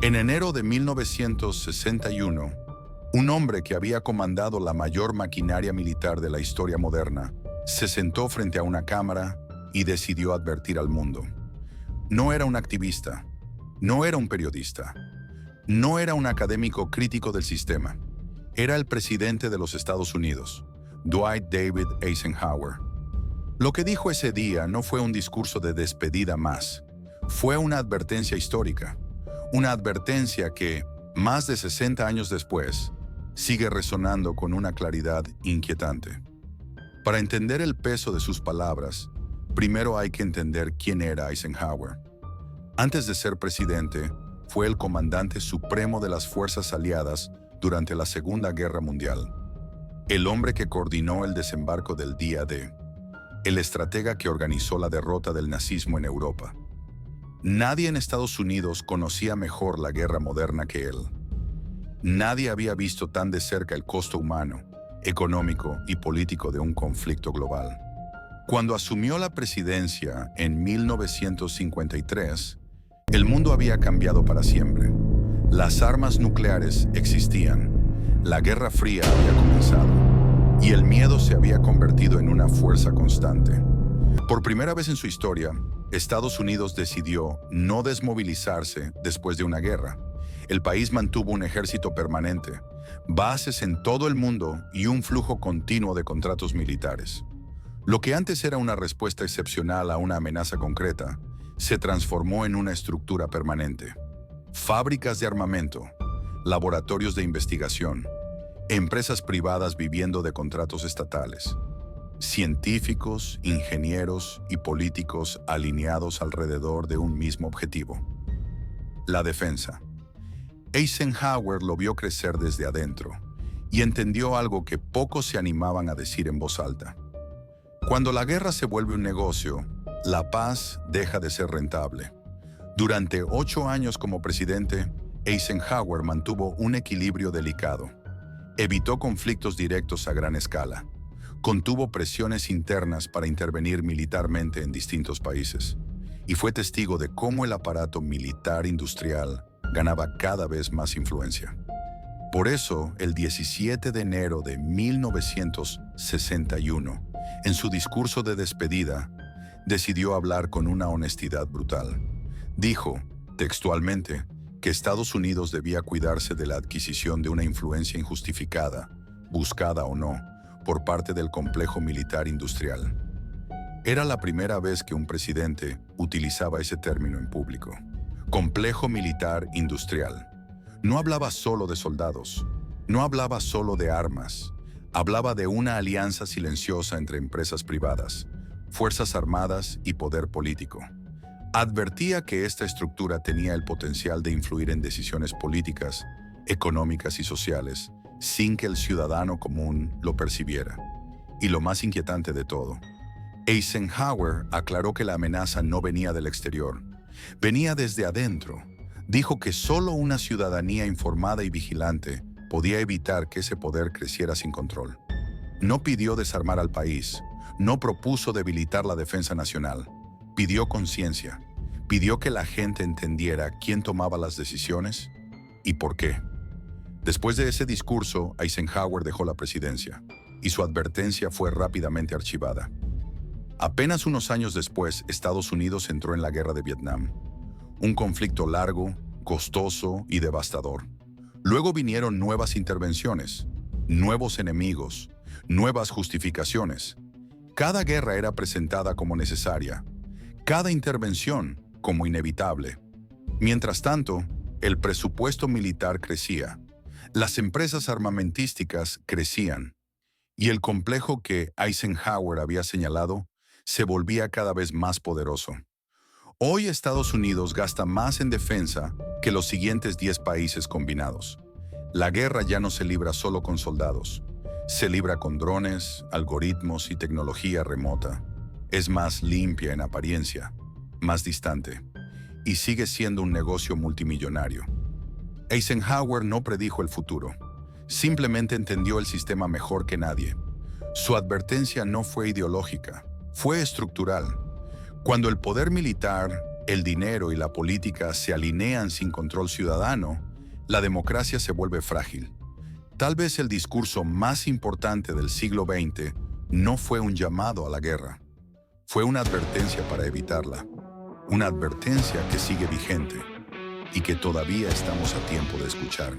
En enero de 1961, un hombre que había comandado la mayor maquinaria militar de la historia moderna se sentó frente a una cámara y decidió advertir al mundo. No era un activista, no era un periodista, no era un académico crítico del sistema. Era el presidente de los Estados Unidos, Dwight David Eisenhower. Lo que dijo ese día no fue un discurso de despedida más, fue una advertencia histórica, una advertencia que, más de 60 años después, sigue resonando con una claridad inquietante. Para entender el peso de sus palabras, primero hay que entender quién era Eisenhower. Antes de ser presidente, fue el comandante supremo de las fuerzas aliadas durante la Segunda Guerra Mundial, el hombre que coordinó el desembarco del Día D, el estratega que organizó la derrota del nazismo en Europa. Nadie en Estados Unidos conocía mejor la guerra moderna que él. Nadie había visto tan de cerca el costo humano, económico y político de un conflicto global. Cuando asumió la presidencia en 1953, el mundo había cambiado para siempre. Las armas nucleares existían, la Guerra Fría había comenzado y el miedo se había convertido en una fuerza constante. Por primera vez en su historia, Estados Unidos decidió no desmovilizarse después de una guerra. El país mantuvo un ejército permanente, bases en todo el mundo y un flujo continuo de contratos militares. Lo que antes era una respuesta excepcional a una amenaza concreta, se transformó en una estructura permanente. Fábricas de armamento, laboratorios de investigación, empresas privadas viviendo de contratos estatales, científicos, ingenieros y políticos alineados alrededor de un mismo objetivo: la defensa. Eisenhower lo vio crecer desde adentro y entendió algo que pocos se animaban a decir en voz alta. Cuando la guerra se vuelve un negocio, la paz deja de ser rentable. Durante 8 años como presidente, Eisenhower mantuvo un equilibrio delicado. Evitó conflictos directos a gran escala. Contuvo presiones internas para intervenir militarmente en distintos países. Y fue testigo de cómo el aparato militar industrial ganaba cada vez más influencia. Por eso, el 17 de enero de 1961, en su discurso de despedida, decidió hablar con una honestidad brutal. Dijo, textualmente, que Estados Unidos debía cuidarse de la adquisición de una influencia injustificada, buscada o no, por parte del complejo militar industrial. Era la primera vez que un presidente utilizaba ese término en público. Complejo militar industrial. No hablaba solo de soldados, no hablaba solo de armas, hablaba de una alianza silenciosa entre empresas privadas, fuerzas armadas y poder político. Advertía que esta estructura tenía el potencial de influir en decisiones políticas, económicas y sociales, sin que el ciudadano común lo percibiera. Y lo más inquietante de todo, Eisenhower aclaró que la amenaza no venía del exterior, venía desde adentro. Dijo que solo una ciudadanía informada y vigilante podía evitar que ese poder creciera sin control. No pidió desarmar al país, no propuso debilitar la defensa nacional, pidió conciencia, pidió que la gente entendiera quién tomaba las decisiones y por qué. Después de ese discurso, Eisenhower dejó la presidencia y su advertencia fue rápidamente archivada. Apenas unos años después, Estados Unidos entró en la guerra de Vietnam. Un conflicto largo, costoso y devastador. Luego vinieron nuevas intervenciones, nuevos enemigos, nuevas justificaciones. Cada guerra era presentada como necesaria, cada intervención como inevitable. Mientras tanto, el presupuesto militar crecía, las empresas armamentísticas crecían, y el complejo que Eisenhower había señalado se volvía cada vez más poderoso. Hoy Estados Unidos gasta más en defensa que los siguientes 10 países combinados. La guerra ya no se libra solo con soldados. Se libra con drones, algoritmos y tecnología remota. Es más limpia en apariencia, más distante, y sigue siendo un negocio multimillonario. Eisenhower no predijo el futuro. Simplemente entendió el sistema mejor que nadie. Su advertencia no fue ideológica, fue estructural. Cuando el poder militar el dinero y la política se alinean sin control ciudadano, la democracia se vuelve frágil. Tal vez el discurso más importante del siglo XX no fue un llamado a la guerra. Fue una advertencia para evitarla. Una advertencia que sigue vigente y que todavía estamos a tiempo de escuchar.